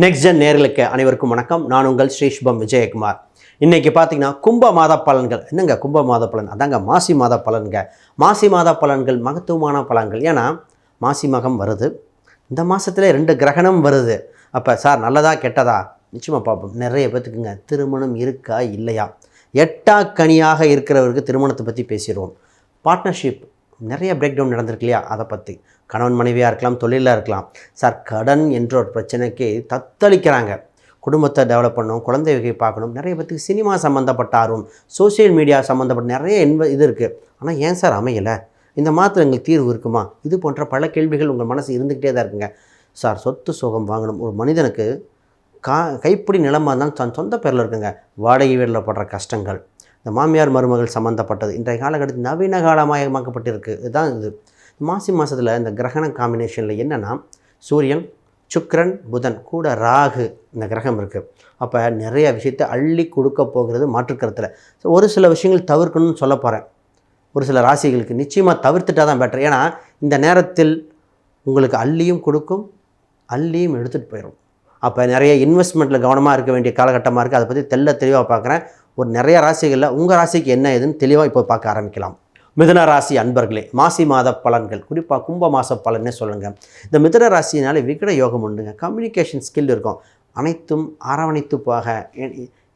Next gen நேர்களுக்கு அனைவருக்கும் வணக்கம். நான் உங்கள் ஸ்ரீஷ்பம் விஜயகுமார். இன்றைக்கி பார்த்தீங்கன்னா கும்ப மாத பலன்கள். என்னங்க கும்ப மாத பலன்? அதாங்க மாசி மாத பலன்க. மாசி மாத பலன்கள் மகத்துவமான பலன்கள். ஏன்னா மாசி மகம் வருது, இந்த மாதத்தில் 2 கிரகணம் வருது. அப்போ சார் நல்லதா கெட்டதா நிச்சயமாக பார்ப்போம். நிறைய பேத்துக்குங்க திருமணம் இருக்கா இல்லையா, எட்டா கனியாக இருக்கிறவருக்கு திருமணத்தை பற்றி பேசிடுவோம். பார்ட்னர்ஷிப் நிறைய பிரேக் டவுன் நடந்திருக்கு இல்லையா, அதை பற்றி. கணவன் மனைவியாக இருக்கலாம், தொழிலாக இருக்கலாம். சார் கடன் என்ற ஒரு பிரச்சனைக்கு தத்தளிக்கிறாங்க. குடும்பத்தை டெவலப் பண்ணணும், குழந்தை வகை பார்க்கணும். நிறைய பேருக்கு சினிமா சம்மந்தப்பட்ட ஆர்வம், சோசியல் மீடியா சம்மந்தப்பட்ட நிறைய இது இருக்குது. ஆனால் ஏன் சார் அமையலை, இந்த மாதத்தில் எங்களுக்கு தீர்வு இருக்குமா, இது போன்ற பல கேள்விகள் உங்கள் மனசு இருந்துக்கிட்டே தான் இருக்குங்க. சார் சொத்து சுகம் வாங்கணும். ஒரு மனிதனுக்கு கைப்பிடி நிலமாக இருந்தாலும் தன் சொந்த பேரில் இருக்குங்க. வாடகை வீட்டில் படுற கஷ்டங்கள், இந்த மாமியார் மருமகள் சம்மந்தப்பட்டது இன்றைய காலகட்டத்தில் நவீன காலமயமாக்கப்பட்டிருக்கு. இதுதான் இது. மாசி மாதத்தில் இந்த கிரகண காம்பினேஷனில் என்னென்னா, சூரியன், சுக்கிரன், புதன் கூட ராகு இந்த கிரகம் இருக்குது. அப்போ நிறைய விஷயத்தை அள்ளி கொடுக்க போகிறது மாற்றுக்கருத்தில். ஸோ ஒரு சில விஷயங்கள் தவிர்க்கணும்னு சொல்ல போகிறேன். ஒரு சில ராசிகளுக்கு நிச்சயமாக தவிர்த்துட்டால் தான் பெட்டர். ஏன்னா இந்த நேரத்தில் உங்களுக்கு அள்ளியும் கொடுக்கும், அள்ளியும் எடுத்துகிட்டு போயிடும். அப்போ நிறைய இன்வெஸ்ட்மெண்ட்டில் கவனமாக இருக்க வேண்டிய காலகட்டமாக இருக்குது. அதை பற்றி தெளிவாக பார்க்குறேன். ஒரு நிறைய ராசிகளில் உங்கள் ராசிக்கு என்ன ஏதுன்னு தெளிவாக இப்போ பார்க்க ஆரம்பிக்கலாம். மிதுன ராசி அன்பர்களே, மாசி மாத பலன்கள், குறிப்பாக கும்ப மாத பலன்னே சொல்லுங்கள். இந்த மிதுன ராசினாலே விகட யோகம் உண்டுங்க. கம்யூனிகேஷன் ஸ்கில் இருக்கும். அனைத்தும் அரவணைத்து போக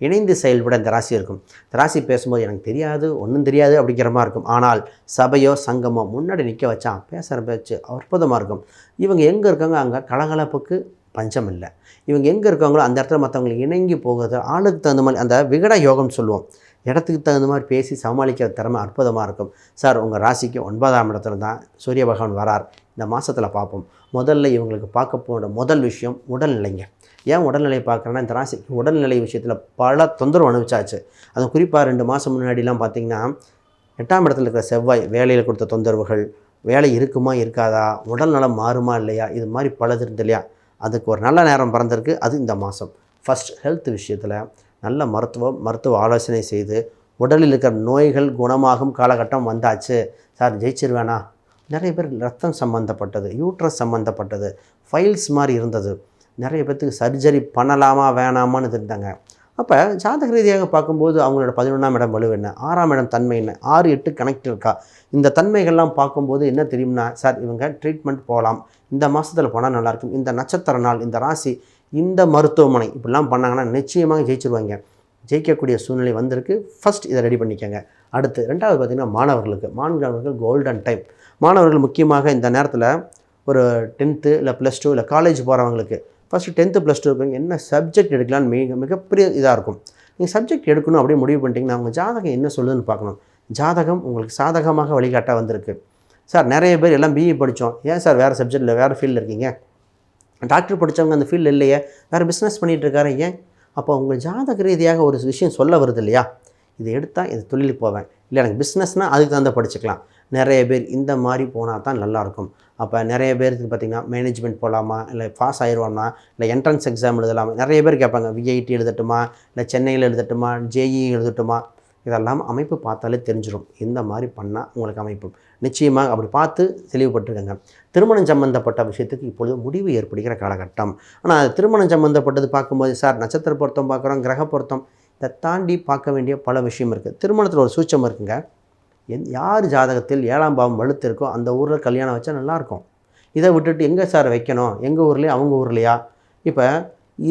இணைந்து செயல்பட இந்த ராசி இருக்கும். இந்த ராசி பேசும்போது எனக்கு தெரியாது, ஒன்றும் தெரியாது அப்படிங்கிற மாதிரி இருக்கும். ஆனால் சபையோ சங்கமோ முன்னாடி நிற்க வச்சா பேசுகிற பேச்சு அற்புதமாக இருக்கும். இவங்க எங்கே இருக்காங்க, அங்கே கலகலப்புக்கு பஞ்சம் இல்லை. இவங்க எங்கே இருக்காங்களோ அந்த இடத்துல மற்றவங்களுக்கு இணங்கி போகிறது, ஆளுக்கு தகுந்த மாதிரி அந்த விகட யோகம்னு சொல்லுவோம். இடத்துக்கு தகுந்த மாதிரி பேசி சமாளிக்கிற திறமை அற்புதமாக இருக்கும். சார் உங்கள் ராசிக்கு 9ஆம் இடத்துல தான் சூரிய பகவான் வரார். இந்த மாதத்தில் பார்ப்போம். முதல்ல இவங்களுக்கு பார்க்க போகிற முதல் விஷயம் உடல்நிலைங்க. ஏன் உடல்நிலை பார்க்குறேன்னா, இந்த ராசிக்கு உடல்நிலை விஷயத்தில் பல தொந்தரவு அனுபவிச்சாச்சு. அது குறிப்பாக 2 மாதம் முன்னாடிலாம் பார்த்திங்கன்னா, 8ஆம் இடத்துல இருக்கிற செவ்வாய் வேலையில் கொடுத்த தொந்தரவுகள், வேலை இருக்குமா இருக்காதா, உடல் நலம் மாறுமா இல்லையா, இது மாதிரி பலது இருந்து இல்லையா. அதுக்கு ஒரு நல்ல நேரம் பிறந்திருக்கு. அது இந்த மாதம். ஃபஸ்ட் ஹெல்த் விஷயத்தில் நல்ல மருத்துவ ஆலோசனை செய்து உடலில் இருக்கிற நோய்கள் குணமாகும் காலகட்டம் வந்தாச்சு. சார் ஜெயிச்சிருவேனா, நிறைய பேர் ரத்தம் சம்மந்தப்பட்டது, யூட்ரஸ் சம்மந்தப்பட்டது, ஃபைல்ஸ் மாதிரி இருந்தது. நிறைய பேர்த்துக்கு சர்ஜரி பண்ணலாமா வேணாமான்னு இருந்தாங்க. அப்போ ஜாதக ரீதியாக பார்க்கும்போது அவங்களோட 11ஆம் இடம் வலு என்ன, 6ஆம் இடம் தன்மை என்ன, 6, 8 கனெக்ட் இருக்கா, இந்த தன்மைகள்லாம் பார்க்கும்போது என்ன தெரியும்னா, சார் இவங்க ட்ரீட்மெண்ட் போகலாம், இந்த மாதத்தில் போனால் நல்லாயிருக்கும், இந்த நட்சத்திர நாள், இந்த ராசி, இந்த மருத்துவமனை இப்படிலாம் பண்ணாங்கன்னா நிச்சயமாக ஜெயிச்சிருவாங்க. ஜெயிக்கக்கூடிய சூழ்நிலை வந்திருக்கு. ஃபஸ்ட் இதை ரெடி பண்ணிக்கோங்க. அடுத்து 2வது பார்த்திங்கன்னா மாணவர்கள் கோல்டன் டைம். மாணவர்கள் முக்கியமாக இந்த நேரத்தில் ஒரு 10th இல்லை +2 இல்லை காலேஜ் போகிறவங்களுக்கு ஃபஸ்ட்டு 10th +2 இருப்பீங்க, என்ன சப்ஜெக்ட் எடுக்கலான்னு மிகப்பெரிய இதாக இருக்கும். நீங்கள் சப்ஜெக்ட் எடுக்கணும் அப்படியே முடிவு பண்ணிட்டீங்கன்னா அவங்க ஜாதகம் என்ன சொல்லுதுன்னு பார்க்கணும். ஜாதகம் உங்களுக்கு சாதகமாக வழிகாட்ட வந்திருக்கு. சார் நிறைய பேர் எல்லாம் பிஇ படித்தோம், ஏன் சார் வேறு சப்ஜெக்டில் வேறு ஃபீல்டில் இருக்கீங்க, டாக்டர் படித்தவங்க அந்த ஃபீல்டு இல்லையே, வேறு பிஸ்னஸ் பண்ணிகிட்ருக்காரு, ஏன்? அப்போ உங்கள் ஜாதக ரீதியாக ஒரு விஷயம் சொல்ல வருது இல்லையா, இதை எடுத்தால் இது தொழிலுக்கு போவேன், இல்லை எனக்கு பிஸ்னஸ்னால் அதுக்கு தகுந்த படிச்சுக்கலாம். நிறைய பேர் இந்த மாதிரி போனால் தான் நல்லாயிருக்கும். அப்போ நிறைய பேருக்கு பார்த்திங்கன்னா மேனேஜ்மெண்ட் போகலாமா, இல்லை பாஸ் ஆயிடுவாமா, இல்லை என்ட்ரன்ஸ் எக்ஸாம் எழுதலாமா, நிறைய பேர் கேட்பாங்க விஐடி எழுதட்டுமா, இல்லை சென்னையில் எழுதட்டுமா, ஜேஇ எழுதட்டுமா. இதெல்லாம் அமைப்பு பார்த்தாலே தெரிஞ்சிடும். இந்த மாதிரி பண்ணால் உங்களுக்கு அமைப்பு நிச்சயமாக அப்படி பார்த்து தெளிவுபட்டுருக்கங்க. திருமணம் சம்மந்தப்பட்ட விஷயத்துக்கு இப்பொழுது முடிவு ஏற்படுகிற காலகட்டம். ஆனால் திருமணம் சம்மந்தப்பட்டது பார்க்கும்போது சார் நட்சத்திர பொருத்தம் பார்க்குறோம், கிரக பொருத்தம், இதை தாண்டி பார்க்க வேண்டிய பல விஷயம் இருக்குது. திருமணத்தில் ஒரு சூட்சம் இருக்குங்க. யார் ஜாதகத்தில் 7ஆம் பாவம் வலுத்து இருக்கோ அந்த ஊரில் கல்யாணம் வச்சா நல்லாயிருக்கும். இதை விட்டுட்டு எங்கே சார் வைக்கணும், எங்கள் ஊர்லேயா அவங்க ஊர்லையா, இப்போ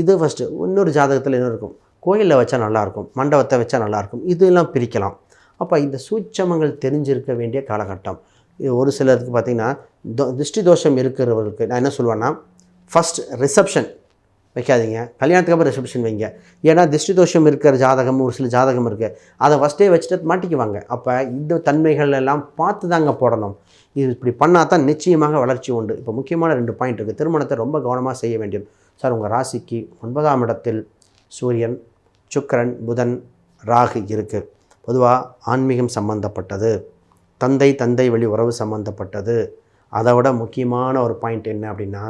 இது ஃபஸ்ட்டு. இன்னொரு ஜாதகத்தில் என்ன இருக்கும், கோயிலில் வச்சா நல்லாயிருக்கும், மண்டபத்தை வச்சா நல்லாயிருக்கும், இதெல்லாம் பிரிக்கலாம். அப்போ இந்த சூட்சமங்கள் தெரிஞ்சிருக்க வேண்டிய காலகட்டம். இது ஒரு சிலருக்கு பார்த்திங்கன்னா திருஷ்டி தோஷம் இருக்கிறவர்களுக்கு நான் என்ன சொல்லுவேன்னா, ஃபஸ்ட் ரிசப்ஷன் வைக்காதீங்க, கல்யாணத்துக்கு அப்புறம் ரிசப்ஷன் வைங்க. ஏன்னா திருஷ்டி தோஷம் இருக்கிற ஜாதகம் ஒரு சில ஜாதகம் இருக்குது, அதை ஃபஸ்ட்டே வச்சுட்டு மாட்டிக்குவாங்க. அப்போ இந்த தன்மைகள் எல்லாம் பார்த்து தாங்க போடணும். இது இப்படி பண்ணால் தான் நிச்சயமாக வளர்ச்சி உண்டு. இப்போ முக்கியமான 2 பாயிண்ட் இருக்குது. திருமணத்தை ரொம்ப கவனமாக செய்ய வேண்டியது. சார் உங்கள் ராசிக்கு 9ஆம் இடத்தில் சூரியன், சுக்கிரன், புதன், ராகு இருக்குது. பொதுவாக ஆன்மீகம் சம்மந்தப்பட்டது, தந்தை வழி உறவு சம்மந்தப்பட்டது. அதை விட முக்கியமான ஒரு பாயிண்ட் என்ன அப்படின்னா,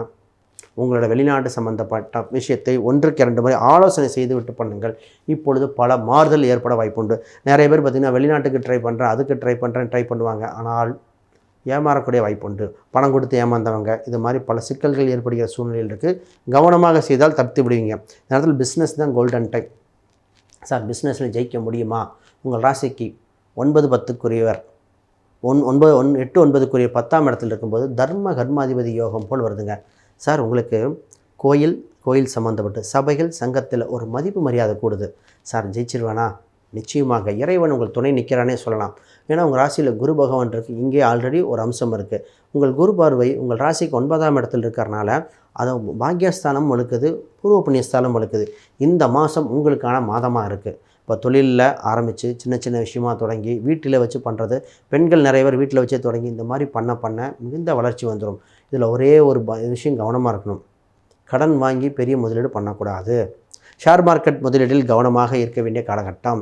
உங்களோட வெளிநாட்டு சம்மந்தப்பட்ட விஷயத்தை 1க்கு 2 முறை ஆலோசனை செய்து விட்டு பண்ணுங்கள். இப்பொழுது பல மாறுதல் ஏற்பட வாய்ப்புண்டு. நிறைய பேர் பார்த்திங்கன்னா வெளிநாட்டுக்கு ட்ரை பண்ணுறேன், அதுக்கு ட்ரை பண்ணுவாங்க. ஆனால் ஏமாறக்கூடிய வாய்ப்புண்டு. பணம் கொடுத்து ஏமாந்தவங்க, இது மாதிரி பல சிக்கல்கள் ஏற்படுகிற சூழ்நிலையில் இருக்குது. கவனமாக செய்தால் தப்பித்து விடுவீங்க. இந்த நேரத்தில் பிஸ்னஸ் தான் கோல்டன் டைம். சார் பிஸ்னஸில் ஜெயிக்க முடியுமா? உங்கள் ராசிக்கு 9 10க்குரியவர் 8 9க்குரிய 10ஆம் இடத்தில் இருக்கும்போது தர்ம கர்மாதிபதி யோகம் போல் வருதுங்க. சார் உங்களுக்கு கோயில் சம்மந்தப்பட்டு சபைகள் சங்கத்தில் ஒரு மதிப்பு மரியாதை கூடுது. சார் ஜெயிச்சிருவேனா? நிச்சயமாக இறைவன் உங்கள் துணை நிற்கிறானே சொல்லலாம். ஏன்னா உங்கள் ராசியில் குரு பகவான் இருக்குது. இங்கே ஆல்ரெடி ஒரு அம்சம் இருக்குது. உங்கள் குரு பார்வை உங்கள் ராசிக்கு 9ஆம் இடத்தில் இருக்கிறனால அதை பாக்கியஸ்தானம் வலுக்குது, பூர்வ புண்ணியஸ்தானம் வலுக்குது. இந்த மாதம் உங்களுக்கான மாதமாக இருக்குது. இப்போ தொழிலில் ஆரம்பித்து சின்ன சின்ன விஷயமாக தொடங்கி வீட்டில் வச்சு பண்ணுறது, பெண்கள் நிறைய பேர் வீட்டில் வச்சே தொடங்கி இந்த மாதிரி பண்ண மிகுந்த வளர்ச்சி வந்துடும். இதில் ஒரே ஒரு விஷயம் கவனமாக இருக்கணும். கடன் வாங்கி பெரிய முதலீடு பண்ணக்கூடாது. ஷேர் மார்க்கெட் முதலீட்டில் கவனமாக இருக்க வேண்டிய காலகட்டம்.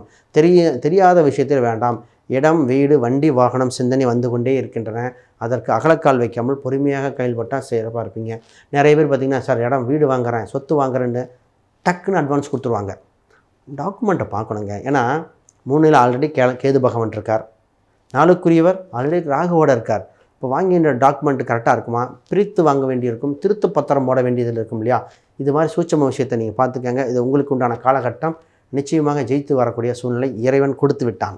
தெரியாத விஷயத்தில் வேண்டாம். இடம், வீடு, வண்டி, வாகனம் சிந்தனை வந்து கொண்டே இருக்கின்றன. அதற்கு அகலக்கால் வைக்காமல் பொறுமையாக கையில்பட்டால் சிறப்பாக இருப்பீங்க. நிறைய பேர் பார்த்திங்கன்னா, சார் இடம் வீடு வாங்குகிறேன், சொத்து வாங்குறேன்னு டக்குன்னு அட்வான்ஸ் கொடுத்துருவாங்க. டாக்குமெண்ட்டை பார்க்கணுங்க. ஏன்னா 3ல் ஆல்ரெடி கேது பகவான் இருக்கார். 4க்குரியவர் ஆல்ரெடி ராகுவோட இருக்கார். இப்போ வாங்கின்ற டாக்குமெண்ட் கரெக்டாக இருக்குமா? பிரித்து வாங்க வேண்டியிருக்கும், திருத்து பத்திரம் போட வேண்டியதில் இருக்கும் இல்லையா? இது மாதிரி சூட்சம விஷயத்தை நீங்கள் பார்த்துக்கங்க. இது உங்களுக்கு உண்டான காலகட்டம். நிச்சயமாக ஜெயித்து வரக்கூடிய சூழ்நிலை இறைவன் கொடுத்து விட்டான்.